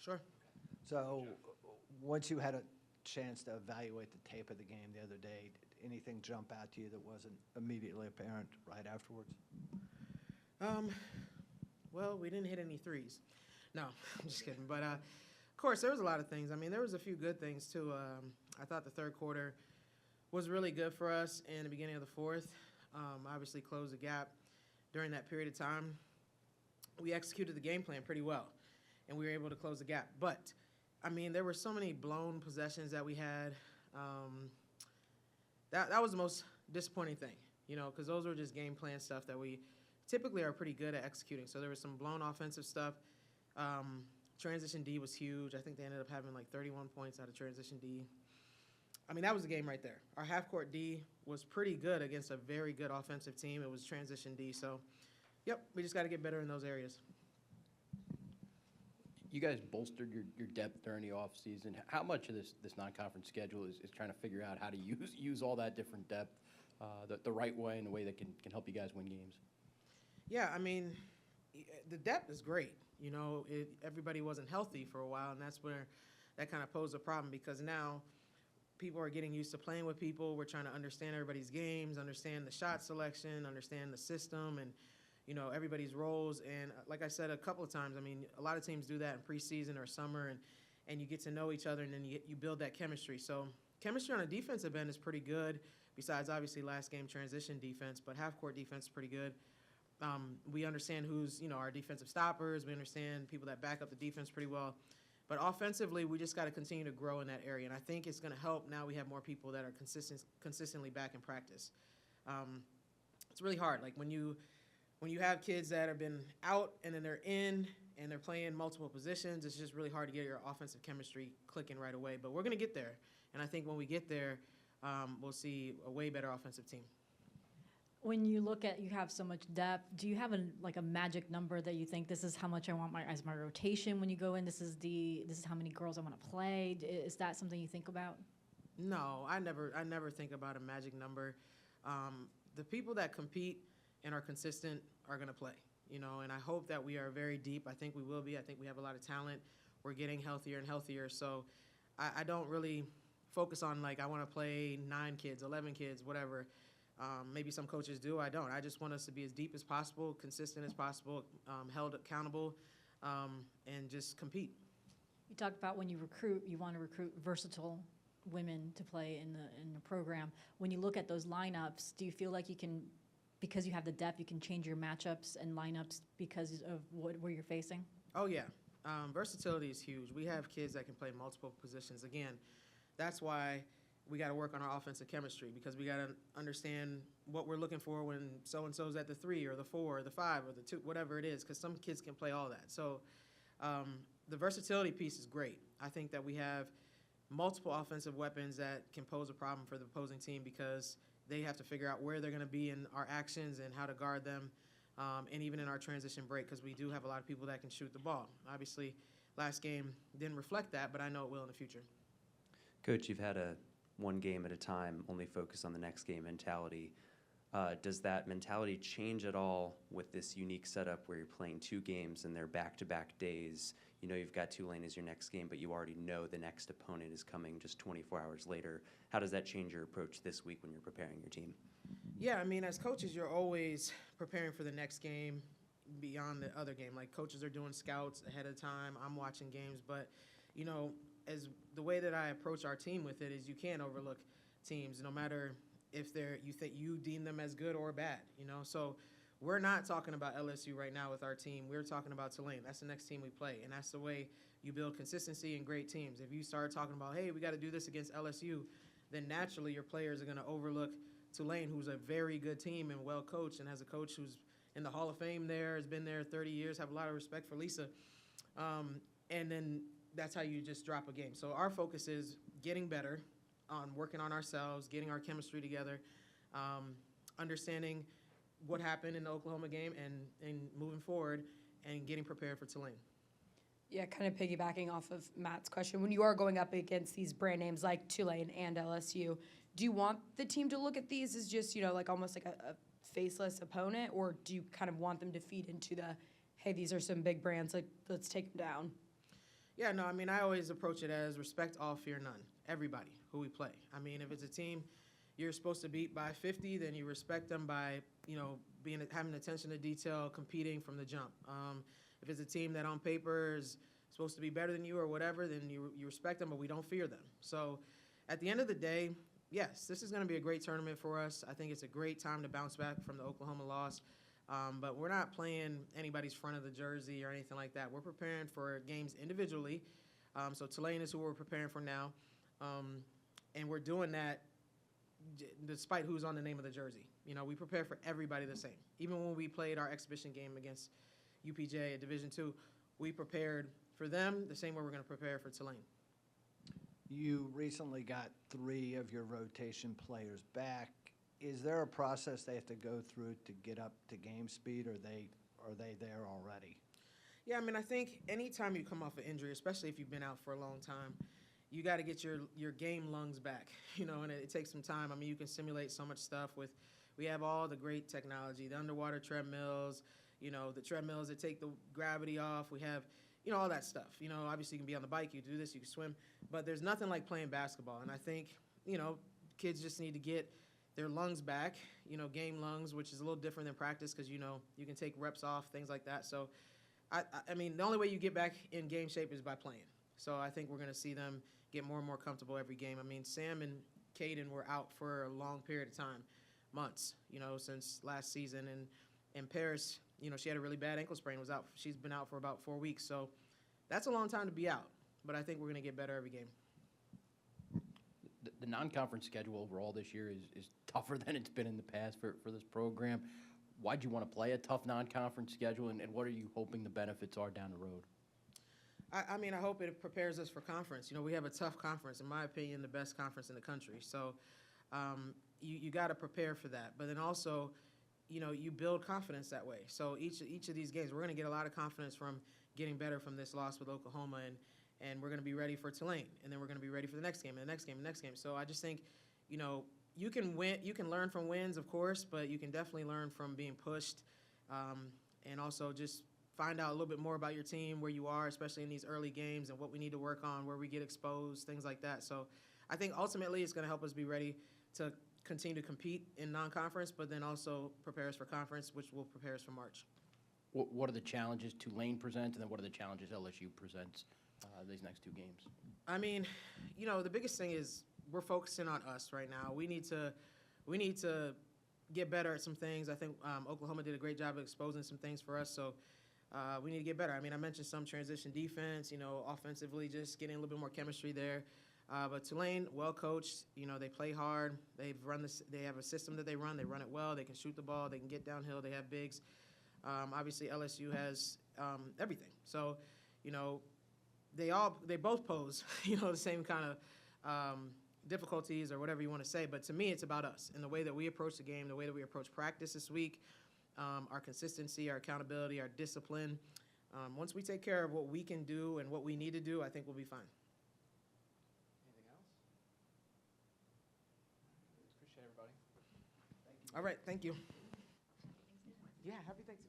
Sure. So once you had a chance to evaluate the tape of the game the other day, did anything jump out to you that wasn't immediately apparent right afterwards? Well, we didn't hit any threes. No, I'm just kidding. But of course, there was a lot of things. I mean, there was a few good things too. I thought the third quarter was really good for us, and the beginning of the fourth obviously closed the gap during that period of time. We executed the game plan pretty well, and we were able to close the gap. But I mean, there were so many blown possessions that we had. That was the most disappointing thing, because those were just game plan stuff that we typically are pretty good at executing. So there was some blown offensive stuff. Transition D was huge. I think they ended up having like 31 points out of transition D. I mean, that was the game right there. Our half-court D was pretty good against a very good offensive team. It was transition D. So, yep, we just got to get better in those areas. You guys bolstered your depth during the offseason. How much of this non-conference schedule is trying to figure out how to use all that different depth the right way and the way that can help you guys win games? Yeah, I mean, the depth is great. Everybody wasn't healthy for a while, and that's where that kind of posed a problem because now people are getting used to playing with people. We're trying to understand everybody's games, understand the shot selection, understand the system, and everybody's roles. And like I said a couple of times, I mean, a lot of teams do that in preseason or summer, and you get to know each other, and then you build that chemistry. So chemistry on a defensive end is pretty good, besides obviously last game transition defense, but half-court defense is pretty good. We understand who's, our defensive stoppers. We understand people that back up the defense pretty well. But offensively, we just got to continue to grow in that area. And I think it's going to help now we have more people that are consistently back in practice. It's really hard. Like when you have kids that have been out and then they're in and they're playing multiple positions, it's just really hard to get your offensive chemistry clicking right away. But we're going to get there. And I think when we get there, we'll see a way better offensive team. When you look at, you have so much depth, do you have a magic number that you think this is how much I want as my rotation when you go in? This is how many girls I want to play. Is that something you think about? No, I never think about a magic number. The people that compete and are consistent are going to play, and I hope that we are very deep. I think we will be. I think we have a lot of talent. We're getting healthier and healthier. So I don't really focus on I want to play 9 kids, 11 kids, whatever. Maybe some coaches do. I don't. I just want us to be as deep as possible, consistent as possible, held accountable, and just compete. You talked about when you recruit, you want to recruit versatile women to play in the program. When you look at those lineups, do you feel like you can, because you have the depth, you can change your matchups and lineups because of where you're facing? Oh, yeah. Versatility is huge. We have kids that can play multiple positions. Again, that's why we got to work on our offensive chemistry because we got to understand what we're looking for when so-and-so's at the 3 or the 4 or the 5 or the 2, whatever it is, because some kids can play all that. So the versatility piece is great. I think that we have multiple offensive weapons that can pose a problem for the opposing team because they have to figure out where they're going to be in our actions and how to guard them, and even in our transition break because we do have a lot of people that can shoot the ball. Obviously, last game didn't reflect that, but I know it will in the future. Coach, you've had a one game at a time, only focus on the next game mentality. Does that mentality change at all with this unique setup where you're playing 2 games and they're back-to-back days? You've got Tulane as your next game, but you already know the next opponent is coming just 24 hours later. How does that change your approach this week when you're preparing your team? Yeah, I mean, as coaches, you're always preparing for the next game beyond the other game. Like, coaches are doing scouts ahead of time. I'm watching games. But, as the way that I approach our team with it is you can't overlook teams, no matter if you deem them as good or bad, So we're not talking about LSU right now with our team. We're talking about Tulane. That's the next team we play, and that's the way you build consistency in great teams. If you start talking about, hey, we got to do this against LSU, then naturally your players are going to overlook Tulane, who's a very good team and well coached and has a coach who's in the Hall of Fame there, has been there 30 years, have a lot of respect for Lisa. And then that's how you just drop a game. So our focus is getting better, on working on ourselves, getting our chemistry together, understanding what happened in the Oklahoma game and moving forward and getting prepared for Tulane. Yeah, kind of piggybacking off of Matt's question, when you are going up against these brand names like Tulane and LSU, do you want the team to look at these as just, almost like a faceless opponent, or do you kind of want them to feed into the, hey, these are some big brands, like, let's take them down? Yeah, no, I mean, I always approach it as respect all, fear none. Everybody who we play. I mean, if it's a team you're supposed to beat by 50, then you respect them by, having attention to detail, competing from the jump. If it's a team that on paper is supposed to be better than you or whatever, then you respect them, but we don't fear them. So at the end of the day, yes, this is going to be a great tournament for us. I think it's a great time to bounce back from the Oklahoma loss. But we're not playing anybody's front of the jersey or anything like that. We're preparing for games individually. So Tulane is who we're preparing for now. And we're doing that despite who's on the name of the jersey. We prepare for everybody the same. Even when we played our exhibition game against UPJ at Division II, we prepared for them the same way we're going to prepare for Tulane. You recently got 3 of your rotation players back. Is there a process they have to go through to get up to game speed, or are they there already? Yeah, I mean, I think anytime you come off an injury, especially if you've been out for a long time, you got to get your game lungs back, and it takes some time. I mean, you can simulate so much stuff we have all the great technology, the underwater treadmills, the treadmills that take the gravity off. We have, all that stuff. Obviously you can be on the bike, you can do this, you can swim, but there's nothing like playing basketball. And I think, kids just need to get their lungs back, game lungs, which is a little different than practice because, you can take reps off, things like that. So, I mean, the only way you get back in game shape is by playing. So I think we're going to see them get more and more comfortable every game. I mean, Sam and Caden were out for a long period of time, months, since last season. And Paris, she had a really bad ankle sprain, was out. She's been out for about 4 weeks. So that's a long time to be out. But I think we're going to get better every game. The non-conference schedule overall this year is tougher than it's been in the past for this program. Why'd you want to play a tough non-conference schedule, and what are you hoping the benefits are down the road? I mean, I hope it prepares us for conference. We have a tough conference, in my opinion, the best conference in the country. So you got to prepare for that. But then also, you build confidence that way. So each of these games, we're going to get a lot of confidence from getting better from this loss with Oklahoma, and we're going to be ready for Tulane, and then we're going to be ready for the next game, and the next game, and the next game. So I just think, you can win, you can learn from wins, of course, but you can definitely learn from being pushed, and also just find out a little bit more about your team, where you are, especially in these early games, and what we need to work on, where we get exposed, things like that. So I think ultimately it's going to help us be ready to continue to compete in non-conference, but then also prepare us for conference, which will prepare us for March. What are the challenges Tulane presents, and then what are the challenges LSU presents these next 2 games? I mean, the biggest thing is we're focusing on us right now. We need to get better at some things. I think Oklahoma did a great job of exposing some things for us, so we need to get better. I mean, I mentioned some transition defense, offensively, just getting a little bit more chemistry there. But Tulane, well coached, they play hard. They have a system that they run it well. They can shoot the ball. They can get downhill. They have bigs. Obviously, LSU has everything. So, they both pose, the same kind of difficulties or whatever you want to say. But to me, it's about us and the way that we approach the game, the way that we approach practice this week, our consistency, our accountability, our discipline. Once we take care of what we can do and what we need to do, I think we'll be fine. Anything else? Appreciate everybody. All right, thank you. Yeah, happy Thanksgiving.